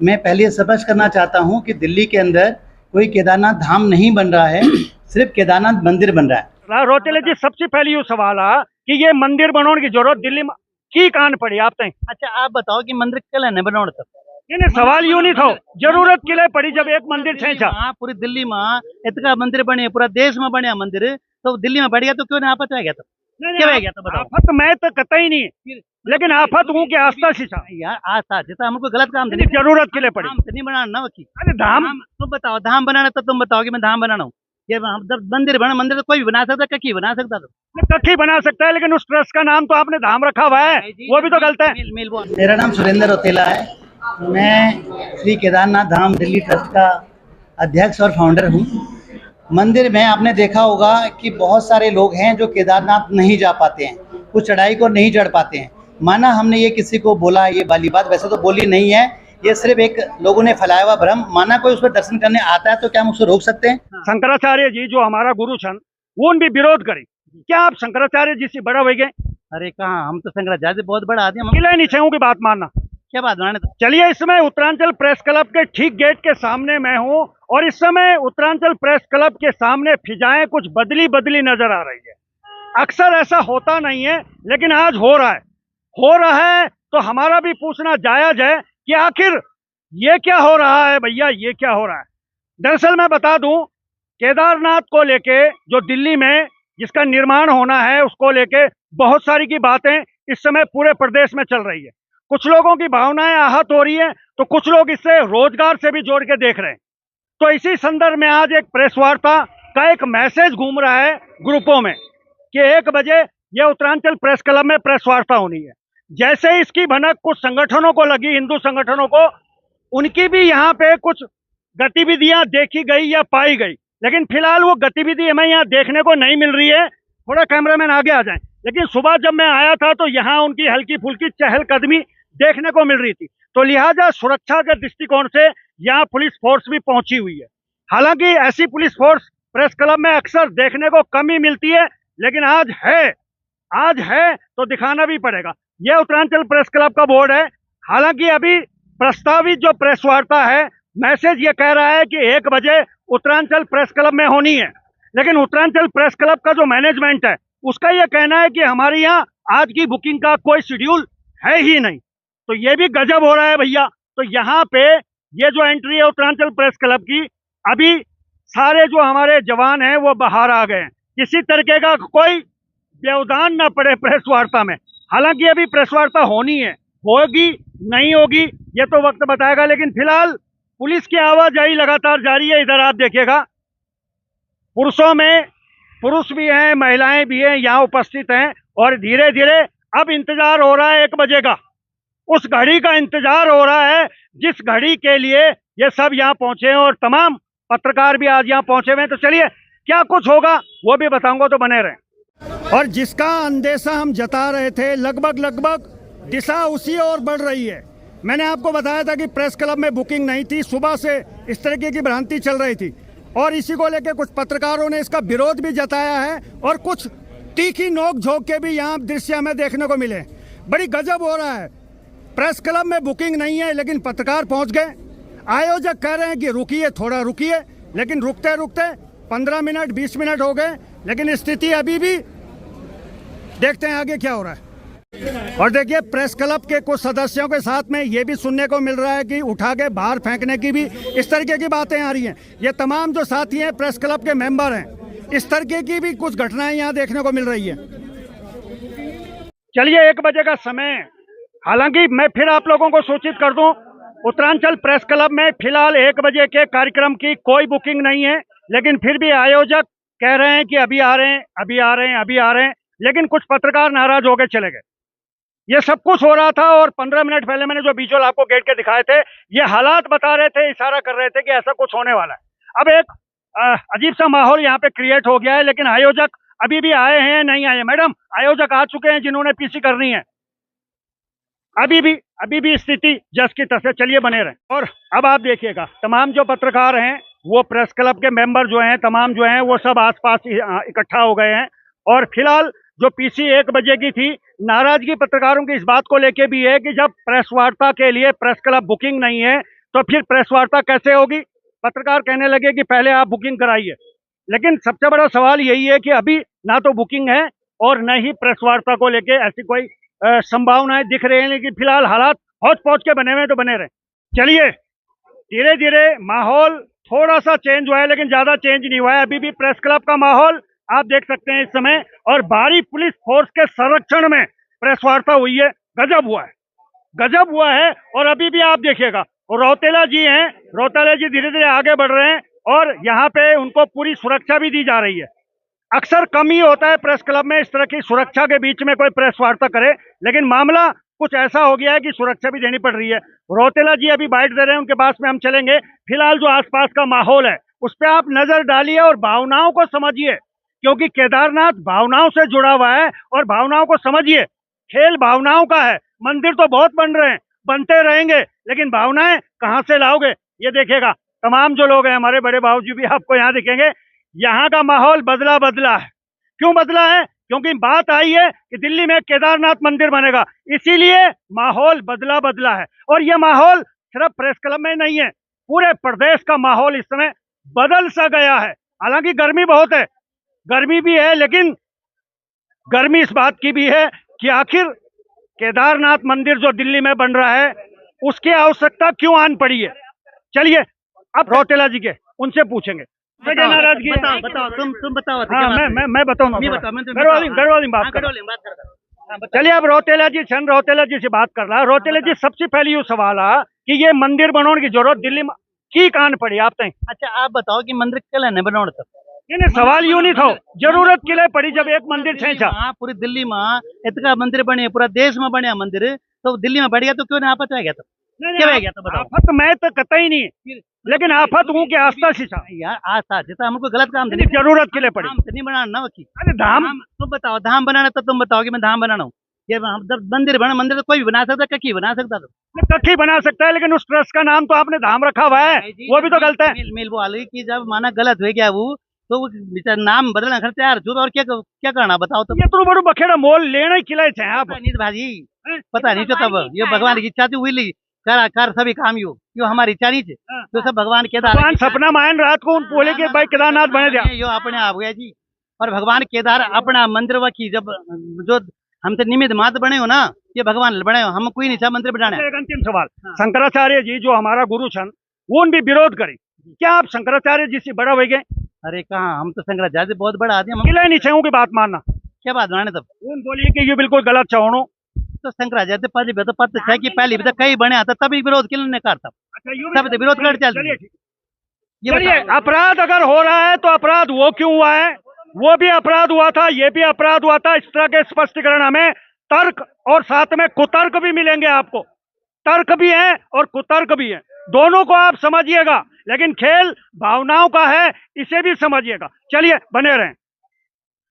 मैं पहले स्पष्ट करना चाहता हूं कि दिल्ली के अंदर कोई केदारनाथ धाम नहीं बन रहा है, सिर्फ केदारनाथ मंदिर बन रहा है। रोतेले जी सबसे पहले यो सवाल आ कि ये मंदिर बनाने की जरूरत दिल्ली में की कान पड़ी आप तक? अच्छा, आप बताओ कि मंदिर कल है बनाओ तब? नहीं सवाल यूं नहीं था, जरूरत के लिए पड़ी जब एक मंदिर छेचा पूरी दिल्ली में इतना मंदिर बने, पूरा देश में बने मंदिर, तो दिल्ली में बढ़ गया तो क्यों नहीं आपत आ गया? तो क्या रह गया? तो बताओ। आफत मैं तो कतई नहीं, लेकिन आफत हूँ कि आस्था सिचा यार आस्था जितना हमको गलत काम नहीं, जरूरत के लिए पड़ी। धाम तो नहीं बनाना ना वकी। अरे धाम तुम बताओ, धाम बनाना तो तुम बताओ कि मैं धाम बनाना हूँ। ये जब मंदिर बना, मंदिर तो कोई भी बना सकता, कहीं बना सकता। तो कखी बना सकता है, लेकिन उस ट्रस्ट का नाम तो आपने धाम रखा हुआ है, वो भी तो गलत है। मेरा नाम सुरेंद्र रोतेला है। मैं श्री केदारनाथ धाम दिल्ली ट्रस्ट का अध्यक्ष और फाउंडर हूँ। मंदिर में आपने देखा होगा कि बहुत सारे लोग हैं जो केदारनाथ नहीं जा पाते हैं, कुछ चढ़ाई को नहीं चढ़ पाते हैं। माना हमने ये किसी को बोला ये वाली बात, वैसे तो बोली नहीं है, ये सिर्फ एक लोगों ने फैलाया हुआ भ्रम। माना कोई उस पर दर्शन करने आता है तो क्या हम उसको रोक सकते हैं? शंकराचार्य जी जो हमारा गुरु छन वो भी विरोध करे, क्या आप शंकराचार्य जी से बड़ा हो गए? अरे कहाँ, हम तो शंकराचार्य से बहुत बड़ा आदमी। किले नीचे की बात मानना, क्या बात बनाने? चलिए इस समय उत्तरांचल प्रेस क्लब के ठीक गेट के सामने मैं हूँ, और इस समय उत्तरांचल प्रेस क्लब के सामने फिजाएं कुछ बदली बदली नजर आ रही है। अक्सर ऐसा होता नहीं है, लेकिन आज हो रहा है तो हमारा भी पूछना जायज है कि आखिर ये क्या हो रहा है भैया, ये क्या हो रहा है? दरअसल मैं बता दूं, केदारनाथ को लेके जो दिल्ली में जिसका निर्माण होना है उसको लेके बहुत सारी की बातें इस समय पूरे प्रदेश में चल रही है। कुछ लोगों की भावनाएं आहत हो रही है, तो कुछ लोग इससे रोजगार से भी जोड़ के देख रहे हैं। तो इसी संदर्भ में आज एक प्रेस वार्ता का एक मैसेज घूम रहा है ग्रुपों में कि 1 बजे यह उत्तरांचल प्रेस क्लब में प्रेस वार्ता होनी है। जैसे इसकी भनक कुछ संगठनों को लगी, हिंदू संगठनों को, उनकी भी यहाँ पे कुछ गतिविधियां देखी गई या पाई गई, लेकिन फिलहाल वो गतिविधि हमें यहाँ देखने को नहीं मिल रही है। थोड़ा कैमरामैन आगे आ जाए। लेकिन सुबह जब मैं आया था तो यहाँ उनकी हल्की फुल्की चहलकदमी देखने को मिल रही थी, तो लिहाजा सुरक्षा के दृष्टिकोण से यहाँ पुलिस फोर्स भी पहुंची हुई है। हालांकि ऐसी पुलिस फोर्स प्रेस क्लब में अक्सर देखने को कम ही मिलती है, लेकिन आज है तो दिखाना भी पड़ेगा। यह उत्तरांचल प्रेस क्लब का बोर्ड है। हालांकि अभी प्रस्तावित जो प्रेस वार्ता है, मैसेज ये कह रहा है कि 1 बजे उत्तरांचल प्रेस क्लब में होनी है, लेकिन उत्तरांचल प्रेस क्लब का जो मैनेजमेंट है उसका यह कहना है कि हमारे यहाँ आज की बुकिंग का कोई शेड्यूल है ही नहीं। तो ये भी गजब हो रहा है भैया। तो यहाँ पे ये जो एंट्री है उत्तरांचल प्रेस क्लब की, अभी सारे जो हमारे जवान हैं वो बाहर आ गए हैं, किसी तरीके का कोई व्यवधान ना पड़े प्रेस वार्ता में। हालांकि अभी प्रेस वार्ता होनी है, होगी नहीं होगी ये तो वक्त बताएगा, लेकिन फिलहाल पुलिस की आवाजाही लगातार जारी है। इधर आप देखिएगा, पुरुषों में पुरुष भी हैं, महिलाएं भी हैं, यहाँ उपस्थित हैं, और धीरे धीरे अब इंतजार हो रहा है 1 बजे का। उस घड़ी का इंतजार हो रहा है जिस घड़ी के लिए ये सब यहाँ पहुंचे हैं, और तमाम पत्रकार भी आज यहाँ पहुंचे हुए हैं। तो चलिए क्या कुछ होगा वो भी बताऊंगा, तो बने रहें। और जिसका अंदेशा हम जता रहे थे, लगभग दिशा उसी ओर बढ़ रही है। मैंने आपको बताया था कि प्रेस क्लब में बुकिंग नहीं थी, सुबह से इस तरीके की भ्रांति चल रही थी, और इसी को लेकर कुछ पत्रकारों ने इसका विरोध भी जताया है, और कुछ तीखी नोक झोंक के भी यहाँ दृश्य हमें देखने को मिले। बड़ी गजब हो रहा है। प्रेस क्लब में बुकिंग नहीं है, लेकिन पत्रकार पहुंच गए। आयोजक कह रहे हैं कि रुकिए, थोड़ा रुकिए, लेकिन रुकते 15 मिनट 20 मिनट हो गए, लेकिन स्थिति अभी भी, देखते हैं आगे क्या हो रहा है। और देखिए प्रेस क्लब के कुछ सदस्यों के साथ में ये भी सुनने को मिल रहा है कि उठा के बाहर फेंकने की भी इस तरीके की बातें आ रही हैं। ये तमाम जो साथी हैं प्रेस क्लब के मेंबर हैं, इस तरीके की भी कुछ घटनाएं यहाँ देखने को मिल रही है। चलिए 1 बजे का समय। हालांकि मैं फिर आप लोगों को सूचित कर दूं, उत्तरांचल प्रेस क्लब में फिलहाल 1 बजे के कार्यक्रम की कोई बुकिंग नहीं है, लेकिन फिर भी आयोजक कह रहे हैं कि अभी आ रहे हैं, लेकिन कुछ पत्रकार नाराज होकर चले गए। ये सब कुछ हो रहा था, और 15 मिनट पहले मैंने जो विजुअल आपको गेट के दिखाए थे, ये हालात बता रहे थे, इशारा कर रहे थे कि ऐसा कुछ होने वाला है। अब एक अजीब सा माहौल यहाँ पे क्रिएट हो गया है, लेकिन आयोजक अभी भी आए हैं नहीं आए? मैडम, आयोजक आ चुके हैं जिन्होंने पीसी करनी है। अभी भी स्थिति जस की तस है। चलिए बने रहें। और अब आप देखिएगा, तमाम जो पत्रकार हैं वो प्रेस क्लब के मेंबर जो हैं, तमाम जो हैं वो सब आसपास इकट्ठा हो गए हैं, और फिलहाल जो पीसी 1 बजे की थी, नाराजगी पत्रकारों की इस बात को लेके भी है कि जब प्रेस वार्ता के लिए प्रेस क्लब बुकिंग नहीं है, तो फिर प्रेस वार्ता कैसे होगी? पत्रकार कहने लगे कि पहले आप बुकिंग कराइए, लेकिन सबसे बड़ा सवाल यही है कि अभी ना तो बुकिंग है और न ही प्रेस वार्ता को लेके ऐसी कोई संभावनाएं दिख रही हैं। लेकिन फिलहाल हालात हौच पौच के बने हुए तो बने रहे। चलिए, धीरे धीरे माहौल थोड़ा सा चेंज हुआ है, लेकिन ज्यादा चेंज नहीं हुआ है। अभी भी प्रेस क्लब का माहौल आप देख सकते हैं इस समय, और भारी पुलिस फोर्स के संरक्षण में प्रेस वार्ता हुई है। गजब हुआ है, गजब हुआ है। और अभी भी आप देखिएगा, रौतेला जी हैं, रौतेला जी धीरे धीरे आगे बढ़ रहे हैं और यहाँ पे उनको पूरी सुरक्षा भी दी जा रही है। अक्सर कम ही होता है प्रेस क्लब में इस तरह की सुरक्षा के बीच में कोई प्रेस वार्ता करे, लेकिन मामला कुछ ऐसा हो गया है कि सुरक्षा भी देनी पड़ रही है। रौतेला जी अभी बाइट दे रहे हैं, उनके पास में हम चलेंगे। फिलहाल जो आसपास का माहौल है उस पर आप नजर डालिए और भावनाओं को समझिए, क्योंकि केदारनाथ भावनाओं से जुड़ा हुआ है और भावनाओं को समझिए। खेल भावनाओं का है। मंदिर तो बहुत बन रहे हैं, बनते रहेंगे, लेकिन भावनाएं कहां से लाओगे? ये देखिएगा, तमाम जो लोग हैं, हमारे बड़े बाबूजी भी आपको यहाँ दिखेंगे। यहाँ का माहौल बदला बदला है। क्यों बदला है? क्योंकि बात आई है कि दिल्ली में केदारनाथ मंदिर बनेगा, इसीलिए माहौल बदला बदला है। और ये माहौल सिर्फ प्रेस क्लब में नहीं है, पूरे प्रदेश का माहौल इस समय बदल सा गया है। हालांकि गर्मी बहुत है, गर्मी भी है, लेकिन गर्मी इस बात की भी है कि आखिर केदारनाथ मंदिर जो दिल्ली में बन रहा है उसकी आवश्यकता क्यों आन पड़ी है। चलिए, अब रौतेला जी के उनसे पूछेंगे। क्या नाराजगी है? बताओ तुम बताओ। हाँ, मैं बताऊंगा। गढ़वाली में बात कर रहा हूं। चलिए, अब रौतेला जी, छन रौतेला जी से बात कर रहा है। रौतेला जी, सबसे पहले ये सवाल है कि ये मंदिर बनाने की जरूरत दिल्ली में की कान पड़ी आप तक? अच्छा, आप बताओ कि मंदिर कल है बनाओ तब? नहीं, सवाल यूं नहीं था, जरूरत के लिए पड़ी जब एक मंदिर छेचा। पूरी दिल्ली में इतना मंदिर बने, पूरा देश में बने मंदिर, तो दिल्ली में बढ़ गया तो क्यों नहीं आपत रह गया? तो क्या रह गया? तो बताओ। आफत मैं तो कतई नहीं, लेकिन आफत हूँ कि आस्था सिंचा यार आस्था जितना हमको गलत काम नहीं, जरूरत के लिए पड़ी। धाम तो नहीं बनाना ना वकी। अरे धाम तुम बताओ, धाम बनाना तो तुम बताओ कि मैं धाम बनाना हूँ। ये जब मंदिर बना, मंदिर तो कोई भी बना सकता, ककी बना सकता। तो कखी बना सकता है, लेकिन उस ट्रस्ट का नाम तो आपने धाम रखा हुआ है, वो भी तो गलत है। मिल वो वाली की जब माना गलत हो गया वो, तो वो नाम बदलना खर्च यार जो, और क्या करना बताओ? तो ये तो बड़ो बखेड़ा मोल लेना ही खिलाए थे आप। नहीं भाजी, पता नहीं तो तब ये भगवान की इच्छा थी, हुई कर सभी काम यो हमारी इच्छा नहीं थी, तो सब भगवान केदार भगवान सपना मान रात को उन बोले के भाई केदारनाथ बने दिया, यो अपने आप गया जी। और भगवान केदार अपना मंदिर की जब जो हमसे निमित्त मात्र बने हो ना, ये भगवान बने हो, हम कोई नहीं था मंदिर बनाने। एक अंतिम सवाल, शंकराचार्य जी जो हमारा गुरु छन, वो भी विरोध करी, क्या आप शंकराचार्य जी से बड़ा हो गए? अरे कहाँ, हम तो शंकराचार्य बहुत बड़ा आदमी, किले नहीं छू की बात मानना। क्या बात बनाने तब? उन बोलिए कि ये बिल्कुल गलत चाहो। तो शंकराचार्य पहले भी तो पता है कि पहले भी तो कई बने आता, तभी विरोध किल ने करता, तब तो विरोध कर चलते। चलिए, अपराध अगर हो रहा है तो अपराध वो क्यों हुआ है? वो भी अपराध हुआ था, ये भी अपराध हुआ था। इस तरह के स्पष्टीकरण हमें तर्क और साथ में कुतर्क भी मिलेंगे आपको। तर्क भी है और कुतर्क भी है, दोनों को आप समझिएगा, लेकिन खेल भावनाओं का है, इसे भी समझिएगा। चलिए, बने रहें।